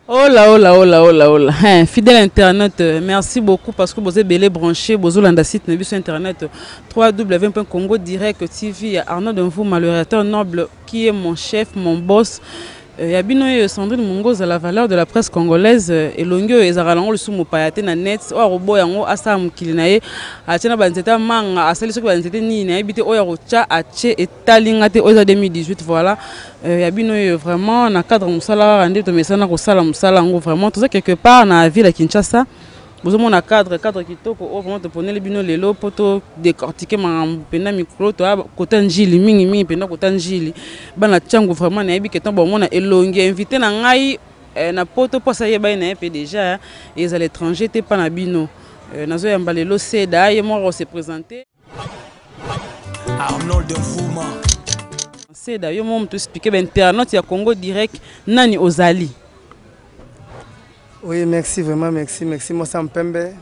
Oh là, oh là, oh là, oh là, oh là. Hein, fidèle internet, merci beaucoup parce que vous êtes belé branché, vous avez site sur internet www.congo direct TV. Arnaud Denfou, malheureusement noble, qui est mon chef, mon boss. Yabino Sandrine Mungoza, la valeur de la presse congolaise. Et l'ongyo ezaralango le sumo payate na net. O robo yango asa mukilinaye. Achena banzeta manga asali soki banzete ni na ebite oya rocha ache etalingate oza 2018 voilà. Yabino vraiment na cadre musala ande to mesana ko sala musala ngo vraiment tout ça quelque part na ville à Kinshasa. Vous avez un cadre kitoko vraiment te prenez les bino lelo poto décortiquer ma pena micro to côté njili mingi pena côté njili bana tchango vraiment na yebi ketan bon mona elongi invité na ngai na poto posa yeba na pe déjà et à l'étranger te pas na bino nazo yamba lelo seda ye mo se présenter Arnold Fouma seda yo mo to expliquer ben internaute ya Congo direct nani ozali. Oui, merci vraiment, merci. Moi, ça me permet,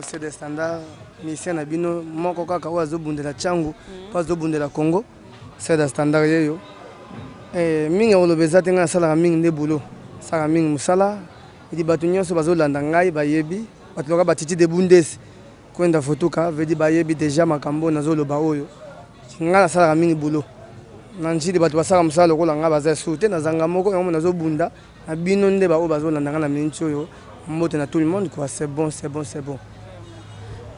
c'est des standards. Ici, on a bien, moi, quand on a besoin la Tchango, pas besoin de la Congo, c'est des standards. Et mingi on le besoin de la salle mingi de boulot, ça mingi musala. Il dit bâtonnier sur bazo landangai, bayebi, batloka batiti de bundes, quand on photo ka, veut dire bayebi déjà makambo nazo le baoyo. Nga la salle mingi boulot. Nanji de batwa salle musala ko langa baza soute na zanga moko yango nazo bunda. Abinonde ba obazo landanga na mincho yo mbote na tout le monde quoi c'est bon.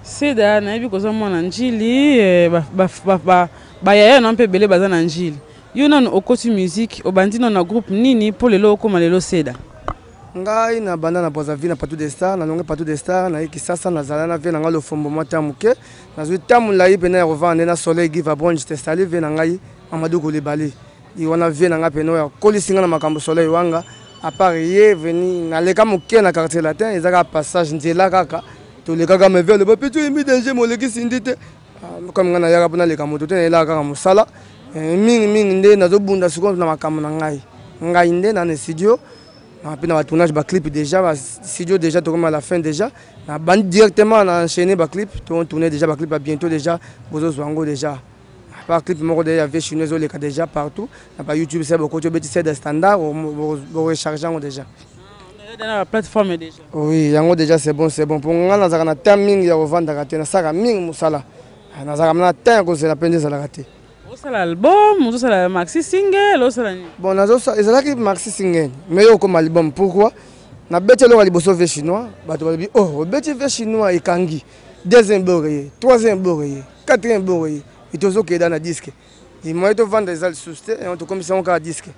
C'est da na yebi kozo mona njili ba yaya na mpe belé baza na njili. Yo non okoti musique obandi non na groupe nini pour lelo koma lelo seda. Ngai na banda na poza vie na Patou des Stars na longue Patou des Stars na Kisasa na zala na vie na ngalo fombo mota muke na zui tamu la yipe na revendre na soleil give a bronze te sali vie na ngai Amadou Kolibali. I wana vie na ngape no ya kolisinga na makambo soleil wanga. À part hier venir na leka muke na quartier latin ezaka passage nzela kaka to leka ka me vers le petit imi danger mo leki sindite comme ngana yaka pona leka moto te la kaka musala mingi nde nazo bunda siko na makambo na ngai nde na studio na pena ba tournage ba clip déjà ba studio déjà to comme à la fin déjà na bande directement na enchaîner ba clip to tourner déjà ba clip bientôt déjà bozo zwango déjà. Par clip moko de avait chinois les cas déjà partout na YouTube c'est beaucoup de petits des standards au rechargeant déjà dans la plateforme déjà. Oui yango déjà c'est bon pour ngana za na timing ya revendre raté na saka mingi musala na za na temps ko c'est la peine de ça la raté O sala album o sala maxi single o sala ni bon nazo ça ezala ki maxi single mais yo comme album pourquoi na bete lo liboso ve chinois bato ba bi oh bete ve chinois ekangi deuxième boré troisième boré quatrième boré. Et tout ça qui est dans le disque. Et moi, je vends des alsustes et on te commet encore un disque.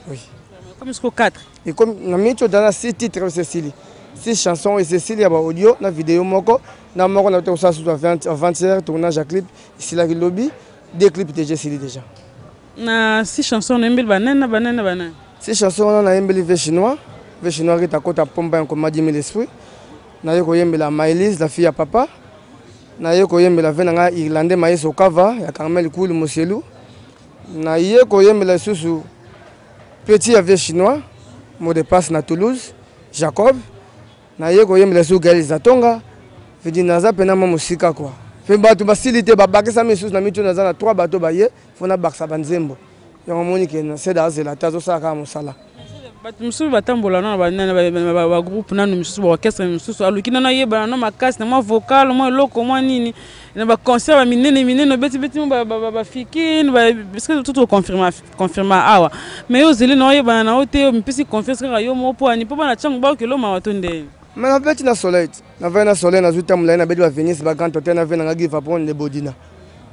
Oui. Comme jusqu'au 4. Et comme on a mis dans 6 titres, Cécilie. 6 chansons et Cécilie, il y a audio, la vidéo, moko. Dans le on a fait ça sur 20h, tournage à clip. Ici, là, le lobby. Des clips de Cécilie déjà. Na 6 chansons, on a mis banane. 6 chansons, on a mis les chinois. Les chinois qui t'accordent à Pomba, comme m'a dit l'esprit. On a mis la Maëlys, la fille à papa. Na ye koyembela venanga irlandais maïs okava ya Carmel Koul Mosielou na ye koyembela susu petit avec chinois mot de passe na Toulouse Jacob na ye koyembela su Gaël Zatonga vedi naza pena mo musika quoi fe bato basilité babakisa mesusu na mitu naza na 3 bateaux baye fona baksa banzembo yango moni ke na seda azela tazo saka musala Musu batambola na ba groupe na musu ba orchestre musu aluki na yeba na makasi na vocal mo loko mo nini na ba concert ba minene beti ba fiki ba parce que tout confirmer awa mais yo zeli na yeba na ote mpisi confiance ka yo mo po ani po na changu ba ke lo ma watonde mais na beti na soleil na zuta mula na beti ba Venise ba grand hôtel na vena give apon le bodina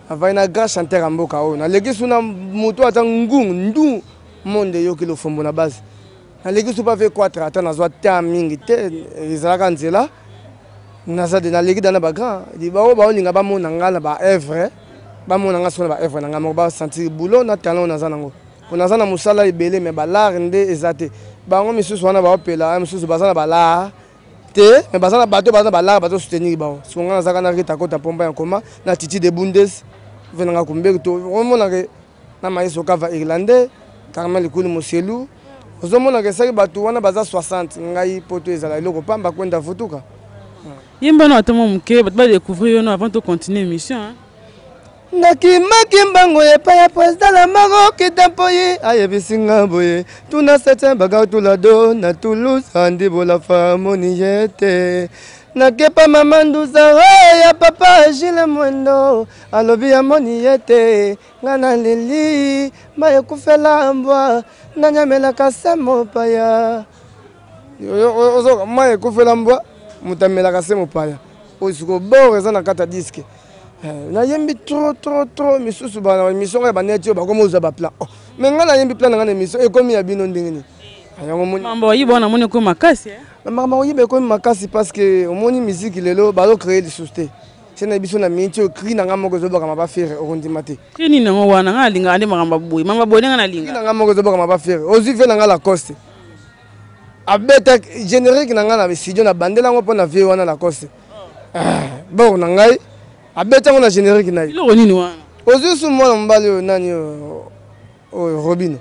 avai na grand chanteur amboka o na legi suna mutu ata ndu monde yo kilo fombo na base. Nalegi super fait 4 attends na zo ta mingi te izalaka nzela naza de nalegi dana ba grand di ba o ba olinga ba mona ngala ba evre ba mona nga sona ba evre nga mo ba sentir boulot na talent naza nango naza na musala ebele me ba lar nde ezate ba ngo misusu wana ba opela misusu bazana ba lar te me bazana bato bazana ba lar bato soutenir ba so nga naza kana rita kota pomba ya koma na titi de bundes venanga kumbeki to mona ke na maiso kava irlandais Carmel Koul Mosielou. Vous avez vu que bato wana baza 60 ngai poto ezala iloko pamba kwenda futuka. Yemba no atomo muke ba découvrir yo avant de continuer mission hein. nakimaki mbango epai ya président la Maroc tampoye ayebisinga boye tuna septième bagarre tulado na Toulouse rendez-vous la famille yete nakepa mama nduzara ya papa Gilles Mwendo alobi ya moni yete ngana leli maye kufela mbwa nanyamelaka se mopaya maye kufela mbwa mutamelaka se mopaya osiko bord eza na kata disque nayembi trop misusu bana émission ya baneti yo bakoma oza ba plan mais nga nayembi plan nga na émission ekomi ya bino ndenge ni mambo oyiba na moni ko makasi mambo oyiba ekomi makasi parce que omoni musique lelo bazo créer des sociétés c'est na biso na minti cri na nga moko zo baka maba faire okondima te cri ni nango wana nga linga ande makamba boy mamba boy nga na linga cri na nga moko zo baka maba faire ozi fe na nga la coste abeta générique na nga na studio na bandela ngo pona vie wana la coste bon na ngai abeta ngona générique na iloko nini wana ozusu mwana mbali nani Robin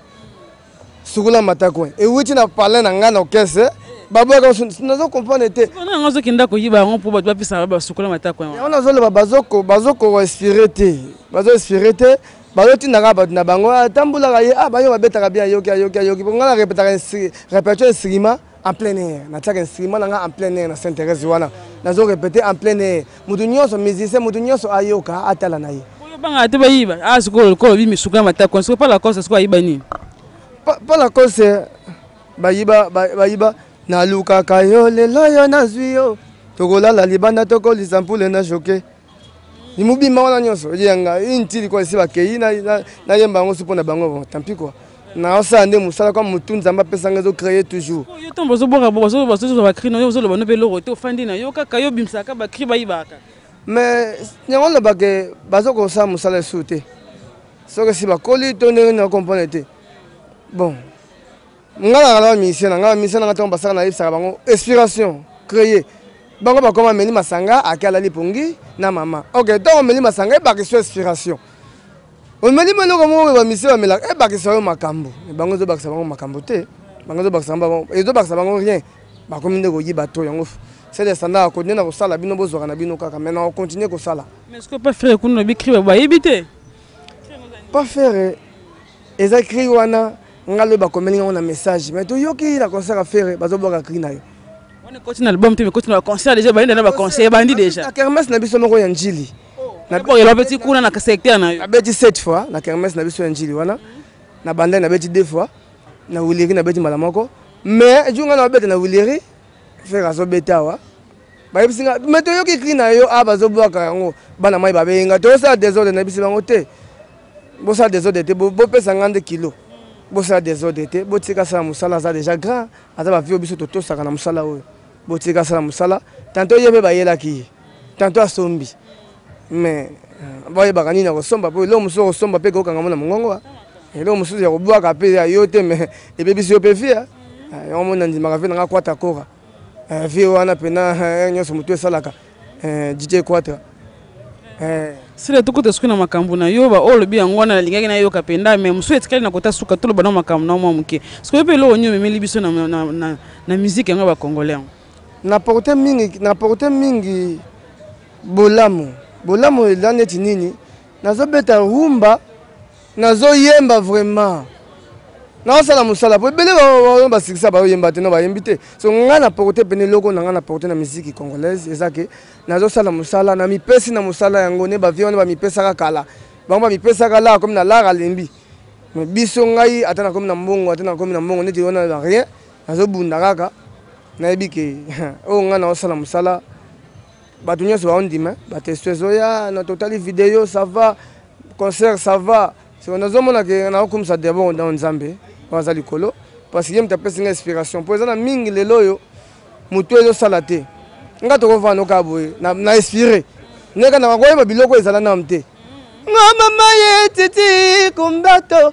sukula matako e wuti na parler na ngana okese baboka nazo comprendre te ona ngazo kinda ko yiba ngo po ba pisa ba sukula matako wana nazo le bazoko inspirer te bazo inspirer te bazo tinaka ba na bango tambula ka ye bayo babeta bien yoki ngana répéter instrument en plein air na tchaka instrument nga en plein air na s'intéresse wana nazo répéter en plein air mutu nyonso musicien mutu nyonso ayoka atala na ye banga te bayiba sukolo ko bi misuka matako so pas la cause so ayiba ni pas la cause bayiba na luka kayo lelo yo nazwi yo tokolala libanda tokolisa mpule na choke imubima wana nyonso yanga intili kwa esi bakei na yemba ngo supo na bango tant pis quoi na osa ande musala kwa mutu nzamba pesa nga zo créer toujours yo tombo zo boka bozo ba cri no yo zo lo bano pe loro to fandi na yo kaka yo bimsaka ba cri bayibaka mais nyango lo bake bazo ko sa musala souté soki si bakoli to ndenge na comprendre te bon ngala ngala mission nga tomba saka na ifsaka bango inspiration créer bango bakoma meli masanga akala lipongi na mama OK donc meli masanga e baki so inspiration on meli meloko mo ba mission ba mela e baki so makambo bango zo baki bango makambo te bango zo baki bango e zo baki bango rien bakomi ndeko yiba to yango c'est des standards ko nena ko sala bino bozwaka na bino kaka maintenant on continue ko sala mais est-ce que pas faire ko no bi crier ba yebite pas faire les écrits wana ngalo ba komeli ngona message mais to yoki la concert à faire bazo boka cri na yo on est continue album te mais continue le concert déjà ba ndena ba concert bandi déjà la kermesse na biso moko ya njili na bo yelo petit kuna na secteur na yo abeti 7 fois la kermesse na biso ya njili wana na banda na beti 2 fois na Willeri na beti malamoko mais junga na beti na Willeri faire azo beta wa ba bisinga mais to yoki cri na yo bazo boka yango bana mai ba benga to ça désordre na biso bango te bo ça désordre te bo pesa 50 kilos bosa désordre te botika sala musala za déjà grand ata ba vio biso toto saka na musala oyo botika sala musala tanto yebe ba yela ki tanto asombi mais boye bakani na kosomba po lo muso kosomba pe ko kanga mona mongongo lo muso ya kobwaka pe ya yote mais ebe biso pe fia yo mona ndima ka fe na kwata kora vio wana pena nyoso mutu esalaka DJ Quatra sile tukuta siku na makambo na yo ba olobi yango wana na lingaki na yo kapenda mais musu etikali na kota suka tolo bana makambo na mwa muke siku pe lo onyo memeli biso na musique yango ba congolais na porter mingi bolamu elaneti nini nazo beta rumba nazo yemba vraiment na sala musala po bele ba sikisa ba yemba te no ba yembite so ngana porter pene loko na ngana porter na musique congolaise ezake nazo sala musala na mipesi na musala yango ne ba viona ba mipesa kala bango ba mipesa kala comme na lara lembi mais biso ngai atana comme na mbongo neti ona rien nazo bunda kaka na ebike o ngana sala musala batu nyonso ba ondima ba testo ya na totali vidéo ça va concert ça va c'est on a zomona ke na comme ça d'abord dans Nzambe waza likolo parce que yemta pesa inspiration pour ezana mingi lelo yo mutu ezo sala te nga to kovana ka boye na inspirer neka na koyeba biloko ezala na mte mama ye titi kumbato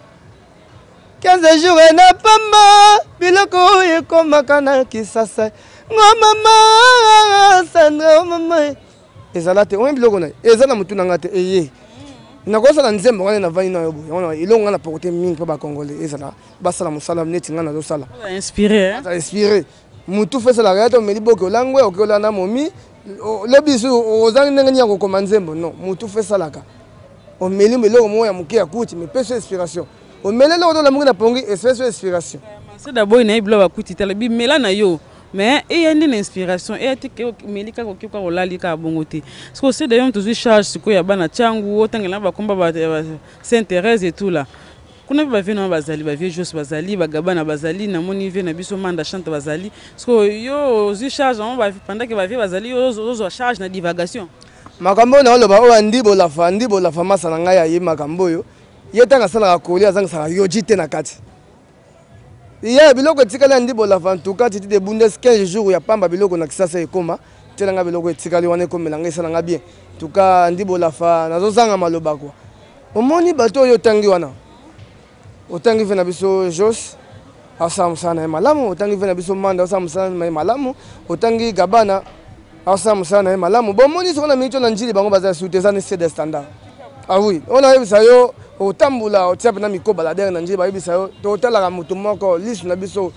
15 jours na pamba biloko ekomaka na kisasa mama Sandra mama ezala te on biloko na ezala mutu na ngate eye na kosa na nzembo ngane na vani na yobo ona ilonga na porter mingi pa ba congolais ezala basala musala neti ngana zo sala inspiré mutu fesa la gato meli boko langwe okola na momi le bisu ozangi ndenge nyako koma nzembo non mutu fesa la ka on mêle le moya muke akuti mais peso inspiration on mêle le la mungina pongi espèce inspiration c'est d'abord une iblo akuti tala bi mela na yo mais il y a une inspiration et tu que melika ko kiko ko lalika bongote parce que c'est d'ailleurs toujours charge siko ya bana changu otangela ba komba ba s'intéresse et tout là kuna ba vino bazali ba vieux jos bazali ba gabana bazali na moni vie na biso manda chante bazali parce que yo zu charge on va pendant que ba vieux bazali yo charge na divagation makambo na oloba o ndibo la fama sana ngaya yi makambo yo yetanga sala ko lia zanga sala yo jite na kati iya biloko tikala ndibo la fa en tout cas titi de bundes 15 jours ya pamba biloko na kisasa ekoma telanga biloko tikali wana ekomela ngai sala nga bien en tout cas ndibo la fa nazo zanga maloba kwa omoni bato yo tangi wana otangi vena biso Jos asamsana e malamu otangi vena biso Manda asamsana e malamu otangi Gabana asamsana e malamu bomoni sokona mincho na njili bango baza sutezana c'est des standards ah oui on a yebisa yo otambula otiapa na mikoba la derrière na njili ba yebisa yo to talaka mutu moko lisu na biso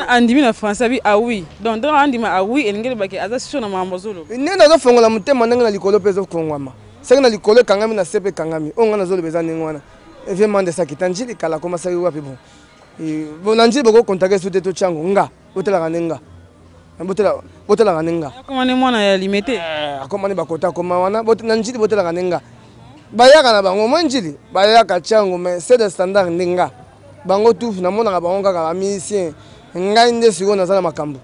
andimi na français bi ah oui donc andima ah oui elingeli baki aza sio na mambozolo nenda zo fongola mutema ndenge na likolo pezo kongwama senga na likolo kangami na sepe kangami onga na zolo bezana ngwana vraiment de ça qui tanjili kala koma sa wapi bon bon nanjili boko contacter soute to chango nga botela kanenga botela kanenga koma ne mwana ya limité akoma ne bakota koma wana botela nanjili botela kanenga bayaka na bango manjili bayaka chango mais c'est des standards ninga bango tout na mona ka bango kaka musicien ngai nde siko na zana makambo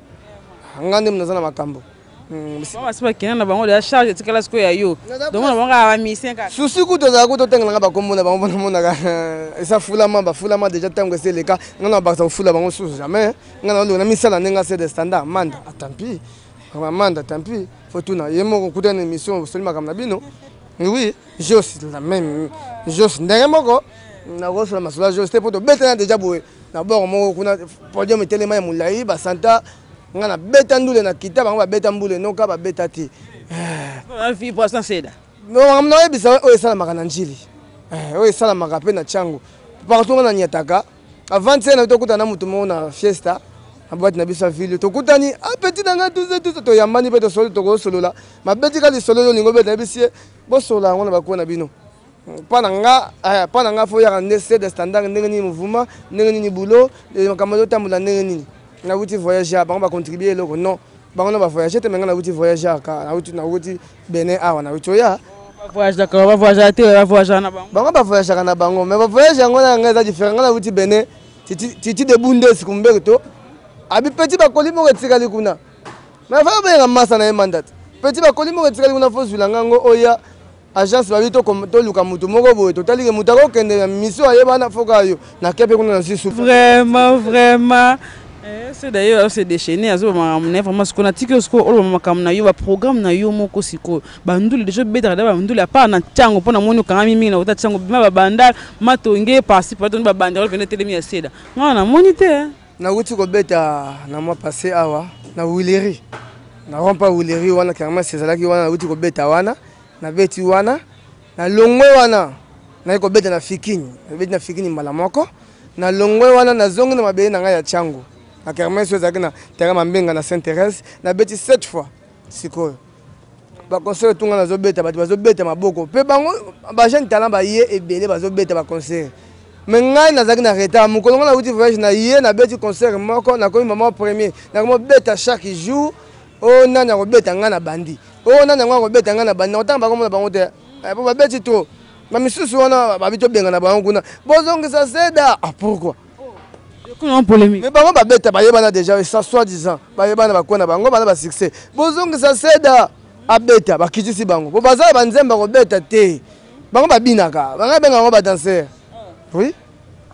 ngande mna zana makambo mama siba kina na bango de charge tikala siko ya yo donc na bango ba musicien ka susi ku to za ku to tengela ba kombo na bango mona ka esa fulama déjà tango c'est le cas ngana ba sa fula bango susu jamais ngana lo na misala nenga c'est des standards manda tant pis faut tout na yemo ku tena émission solima comme na bino oui Jos la même Jos ndenge moko na goso na masula Jos te poto betana déjà boye na bord moko kuna podium telema ya mulai ba santa ngana beta ndule na kita bango ba beta mbule noka ba beta ti vi poisson seda no ngamna yebisa o esala makana njili o esala makape na changu partout ngana nyataka avant na tokuta na mutu mo na fiesta abati na bisa ville tokutani apeti nanga tuze to yambani pe to solo to go solo la mabeti ka li solo yo ningo beta bisie bo solo ngona bakona bino pana nga fo ya ne c'est des standards ndenge ni mouvement ndenge ni boulot makamalo tambula ndenge ni na wuti voyager bango ba contribuer loko non bango na ba voyager te menga na wuti voyager ka na wuti Benin awa na wuti ya voyage d'accord va voyager te va voyager na bango ba voyager na bango mais ba voyager ngona ngaza différent na wuti Benin titi de bundes kumbe to abi petit ba kolimo etikali kuna mais fa ba masa na mandat petit ba kolimo etikali kuna fo zula ngango oya agence ba bito to luka mutu moko boye to tali ke mutako kende mission ayeba na foka yo na kepe kuna na sisu vraiment c'est d'ailleurs c'est déchaîné azo mamne vraiment ce qu'on a tiki ce ko makam na yo ba programme na yo moko siko banduli déjà bedra da banduli apa na chango pona moni kanga mimi na uta chango bima ba bandal matonge pasi pa ton ba bandal venir telemi aseda ngana moni te na wuti ko beta na mois passé awa na Wileri na rompa Wileri wana kama sezalaki wana na wuti ko beta wana na beti wana na longwe wana na ko beta na fikini mbala moko na longwe wana na zongi na mabele na ngai ya chango na kermesse ezaki na terrain mambenga na Saint-Thérèse na beti 7 fois sikoyo ba concert tunga na zobeta bato bazobeta maboko pe bango ba jeune talent ba ye ebele bazobeta ba concert mais ngai nazaki na retard mukolo na wuti voyage na ye na beti concert moko na komi maman premier na ko beta chaque jour o nana ko beta ngana bandi o nana ngwa ko beta ngana bandi otanga bango na bango te po ba beti to ma misusu wana ba bito benga na bango kuna bozongisa seda pourquoi kuna polémique mais bango ba beta ba yebana déjà ça soi-disant ba yebana ba kona bango bana ba succès bozongisa seda abeta ba kitisi bango po baza ba nzemba ko beta te bango ba binaka banga benga bango ba danser oui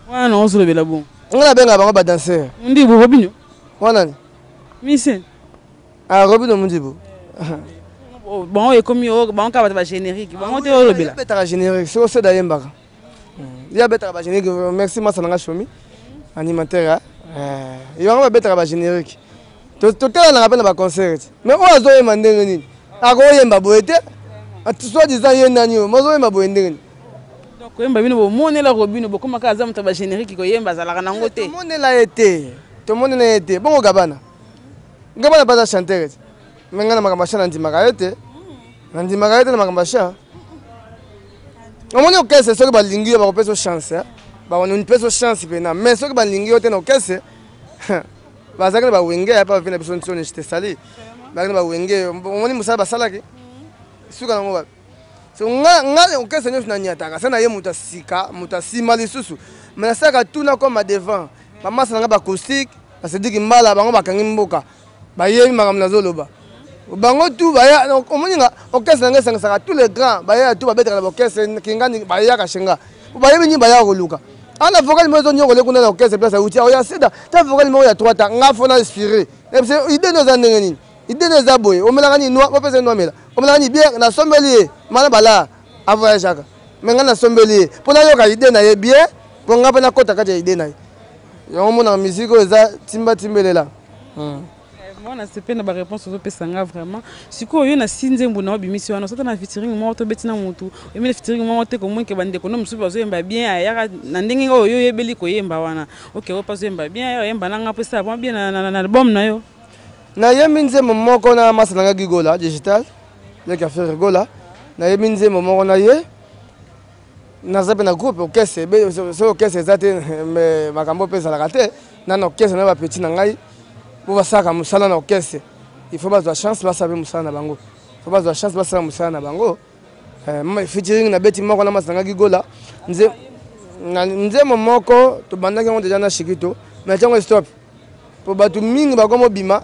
wana on se le bela bon ngana benga bango ba danser ndi bo binyo wana ni mise ah Robino Mundibo bon et comme yo bango ka ba générique bango te o bela beta générique so c'est d'ailleurs ya beta ba générique merci masa nanga shomi animateur il va pas beta ba générique to tala na rappel ba concert mais o azo yemba ndenge nini ako yemba boete soit disant yenda nyo mozo yemba boye ndenge nini donc yemba bino bo monela Robino bo koma ka zamu ta ba générique ko yemba zalaka nango te to monela été bon Gabana pas chanter mais ngana makambasha ndimaka ete na makambasha omoni okese soki balingi yo bakopesa chance baonipesa chance pena mais soki balingi yo te na okese bazalaki na bawenge ya pa bavina biso ntioni jitesali bazalaki na bawenge omoni mosala basalaki suka nango babi nga okese nyonso naniataka se na ye moto asika moto asima lisusu mais nasalaka tuna comme devant bamasa na nga bacoustique basediki mbala bango bakangi mboka bayebi makambo nazoloba bango tu baya omoni nga okese na nga esangisaka tous les grands baya tu babetaka na bokese kingani bayaka shenga bayebi nini bayaka koluka ana vocal mo zo nyoko le kuna na okese place uti oya sida ta vocal mo ya 3 ta nga fona inspiré idée no za ndenge nini idée no za boye omelanga ni noa bapesa no mela omelanga ni bien na sommelier mana bala a voyageaka mais nga na sommelier pona yoka idée na ye bien po nga pena kota kati ya idée na ye yango mona musique eza timba timbelela Moi, c'est pas une réponse aux autres vraiment. Si quoi, il y a sinze mbuna bimisi wana sota na featuring mo to betina mutu. Emi featuring mo te ko mo ke bande ko no musu bazo yemba bien ya na ndenge oyo yebeli ko yemba wana. OK, o pazo yemba bien yo yemba nanga pesa bon bien na album na yo. Na yeminze momoko na masalanga gigola digital. Le café rigola. Na yeminze momoko na ye. Na zape na groupe okese be so okese zate me makambo pesa la kate. Na no okese na ba petit na ngai. Pour basaka musala na okese il faut bazwa chance basabe musala na bango faut bazwa chance basala musala na bango featuring na beti moko na masanga gigola nze momoko to bandaki ngo deja na shikito mais tango stop po batu mingi bakomo bima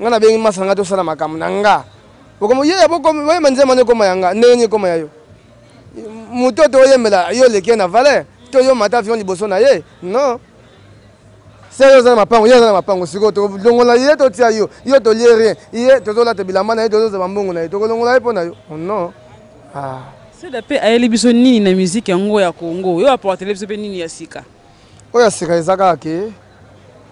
ngana bengi masanga to sala makambo na nga bokomo ye bokomo we manze mane koma yanga nenye koma yayo muto to yemela yo leke na valeur to yo mata fion liboso na ye non sérieux na mapango ye na mapango siko to longola ye to tia yo to lie rien ye to zola te bilamba na ye to zo bambongo na ye to longola ye pona yo non c'est d'après ayeli biso nini na musique yango ya Congo yo apporter biso pe nini ya sika oya sika ezaka ke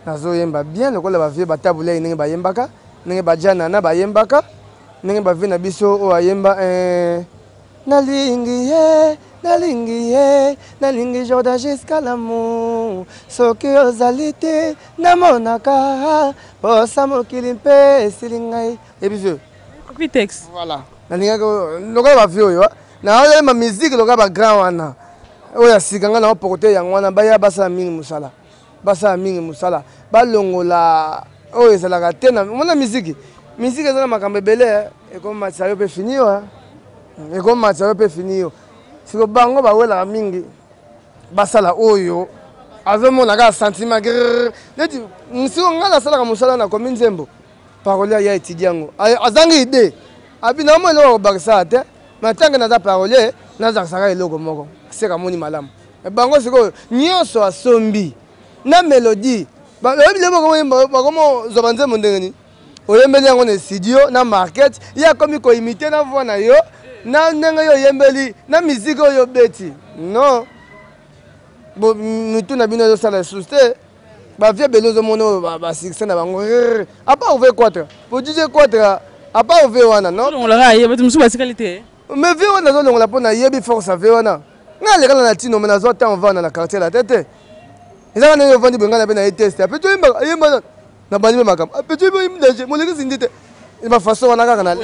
nazo yemba bien lokola ba vie batabula ndenge bayembaka ndenge bajana na bayembaka ndenge ba vie na biso o ayemba nalingi Jordan jusqu'à l'amour soki ozali te namonaka posa mokili mpe esili ngai ebiso Vitex voilà nalingaki lokola bavie oyo na oyemba musique lokola bagrand wana oyo asika ngai na oporte yango wana baya basala mingi mosala balongola oyo ezalaka te na mona musique eza na makambo ebele ekomatisa yo mpe fini yo ekomatisa yo mpe fini yo siko bango bawelaka mingi basala oyo azomona kaka sentiment neti siko ngai nasalaka mosala na komi nzembo parolier ya étudie yango azangi ide abi na omoi eloko kobakisaka te mais ntange naza parolier nazakisaka eloko moko seka moni malamu bango sikoyo nyonso asombi na mélodie bakomo zoba nzembo ndenge nini oyembeli yango na studio na market ye akomi koimite na voix na yo na ndenge yo oyembeli na musique oyo beti non mitu na bino ezosala lisusu te bavie bele ozomona oyo basuccès na bango apa ove 4 po dj 4 apa ove wana non mais vie wana azolongola mpo nayebi force ave wana ngai alekala na tino me nazwa temps ovanda na quartier la tete ezaka ndenge ovandi boye ngai na mpe na ye teste ape toyembaka ayemba na bandi mpe makambo ape toyemba molekisi ndi te bafaso wana kaka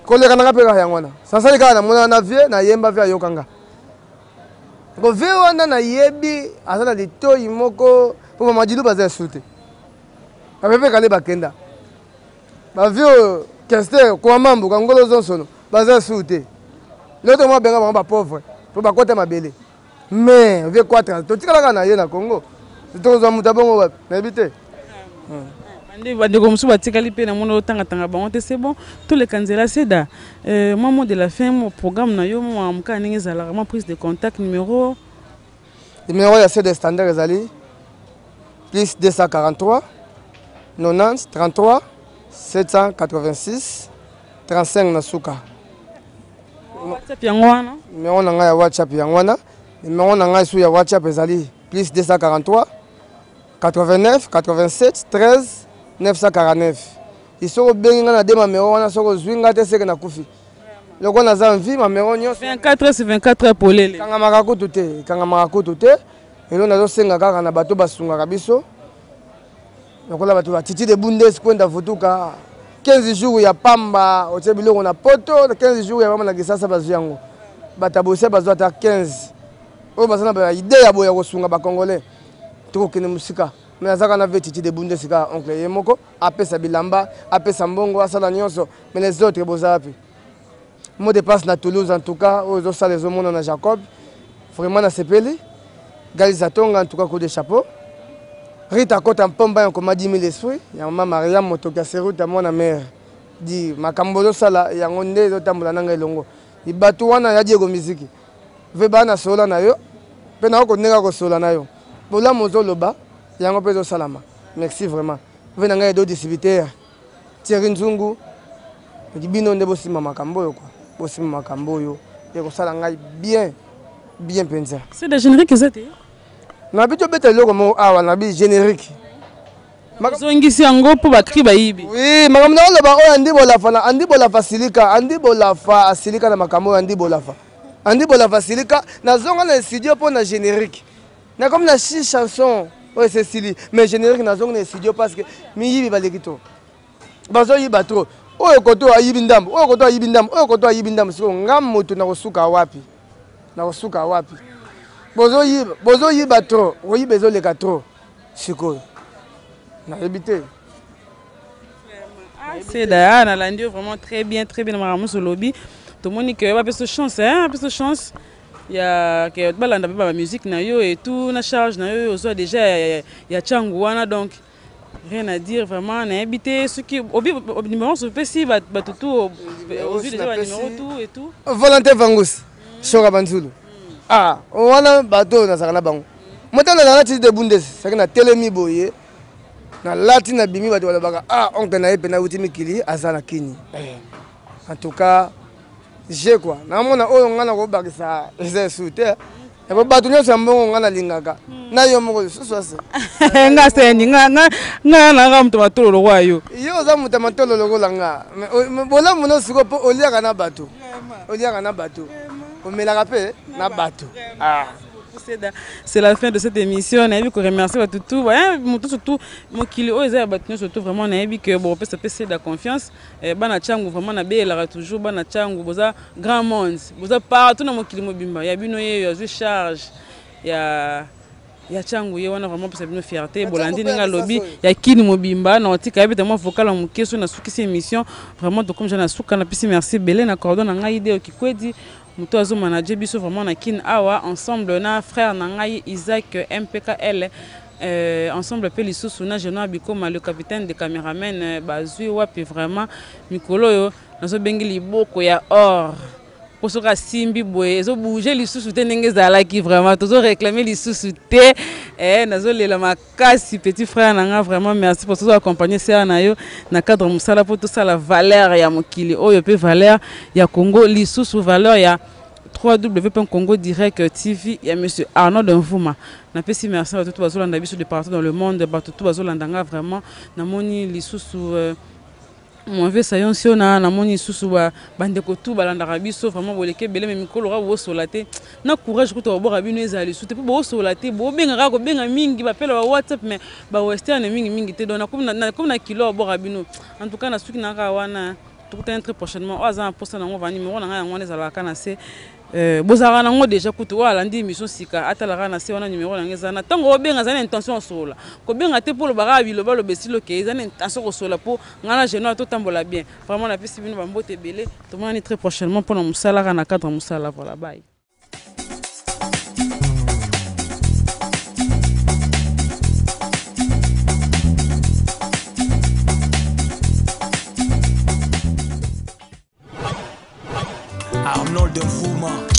koleka nanga mpe kaka yango wana sansali kaka namona na vie nayemba vie ayokanga ko vie wana nayebi aza na litoi moko mpo bamadilu baza esu te ape mpe kale bakenda bavie oyo kester kwamambuka ngolo zonsono baza esu te loto mwa benga bango bapauvre mpo bakota mabele mais vie 4 totikalaka na ye na Congo tokozwa moto abongo nayebi te bandeko mosusu batikali mpe na mona otangatanga bango te c'est bon toleka nzela seda mwa de la fin mo programme na yo moka ndenge ezalaka mwa prise de contact numéro ya cd standard ezali plus 243 90 33 786 35 na suka WhatsApp yango wana numéro na ngai ya WhatsApp yango wana numéro na ngai su ya WhatsApp ezali plus 243 89 87 13 949 isoko obengi ngai na de mamero wana soko ozwi ngai te seke nakufi loko naza mvi mamero nyonso 24 polele ekangamaka kutu te elo nazosenga kaka na bato basungaka biso lokola bato batiti de bundes kwenda vutuka 15 jours ya pamba otie biloko na poto 15 jours ya mama na gisasa bazwi yango batabose bazwa ta 15 oyo bazana ba idée ya boya kosunga ba congolais tokokende musika mais azaka na vetiti de Bundesliga oncle yemoko apesa bilamba apesa mbongo asala nyonso mais les autres bozapi mot de passe na Toulouse en tout cas aux autres les hommes na Jacob vraiment na sepeli Galizatonga en tout cas coup de chapeau Rita Kota Mpomba en comme 10 000 esprits ya mama Maria motoka seruta mwana mère di makambolo sala ya ngonde zotambola nanga elongo ibatu wana ya Diego miziki veba na sola na yo pe na ko nenga ko sola na yo bola mozoloba yango pe zo salama merci vraiment vena ngai do distributeur Thierry Nzungu dibino nde bosima makambo yo quoi bosima makambo yo e ko sala ngai bien penza c'est des génériques zete na bito beta loko mo awa na bi générique mazongisi yango po bakri bayibi oui makambo na loba o andi bolafana andi bolafa silika andi bolafa asilika na makambo andi bolafa silika na zonga na studio pour na générique na comme na 6 chansons ouais c'est stylé mais générique na zonga na studio parce que mi yibi balekito bazo yiba trop oyo koto ayibi ndambo siko ngam moto na kosuka wapi bozo yiba trop oyiba zo leka trop siko na habité c'est d'ailleurs na landio vraiment très bien maramu sur lobby tout le monde que va faire chance il y a que balanda ba musique na yo et tout na charge na yo soit déjà il y a Tchangouana donc rien à dire vraiment na habité ce qui au numéro se fait si va tout au vu déjà numéro tout et tout Valentin Vangus Shora Banzulu ah wana bato na sakana bango motana na lati de Bundes sakana telemi boye na lati na bimi bato balabaka ah oncle na epena utimi kili azana kini en tout cas j'ai quoi na mona oyo ngana ko bakisa eza sute e ba bato nyonso mbongo ngana lingaka na yo moko suswase nga sendi nga na mtu matolo kwa yo za mtu matolo lokola nga bola muno siko po oliaka na bato omelaka pe na bato ah c'est la fin de cette émission. On a vu qu'on remercie tout. Surtout, mon kilo, surtout vraiment, on a vu que bon, ça peut c'est de la confiance. Bana Tchangou vraiment na belle toujours Bana Tchangou, boza grand monde, boza partout dans mon kilo mobimba. Il y a bino il y a charge, il y a Tchangou, il y a vraiment pour cette fierté. Bolandi nga lobby, il y a kini mobimba. Non, tu sais que moi vocal en question na souki cette émission. Vraiment donc comme j'en ai souka na pisi merci Belé na cordon na nga idée qui quoi dit. Muto azo manager biso vraiment na kin awa ensemble na frère nangai Isaac MPKL ensemble pe lisusu na Jenoa Bikoma le capitaine de caméramen bazui wapi vraiment mikolo yo nazo bengi liboko ya or posoka simbi boye ezo bouger lisusu te ndenge zalaki vraiment tozo réclamer lisusu te nazo lela makasi petit frère nanga vraiment merci pour tout accompagner ça na yo na cadre musala pour tout ça la valeur ya mokili oyo pe valeur ya Congo lisusu valeur ya www.congo direct TV ya monsieur Arnaud Mvuma na pesi merci à tout bazolanda biso de partout dans le monde tout bazolandanga vraiment na moni lisusu mon vieux sayon si on a moni lisusu bandeko tout balandaka biso vraiment boleke bele me mikolo ra wo solate na courage ko to bora bino ezali sute po bo solate bo benga ko benga mingi ba pela WhatsApp mais ba western mingi te dona comme na kilo bora bino en tout cas na suki na ka wana tout très prochainement oza posta na ngova numéro na nga ngone zala kana se bozara nango déjà kutu wala ndi mission sika atala na se wana numéro na ngeza na tango obenga zana intention sola ko benga te pour le barabi lo balo besilo ke zana intention sola pour ngana jeune to tambola bien vraiment na pesi bino bambote belé to mani très prochainement pour na musala na cadre musala voilà bye. Arnold Mvuma.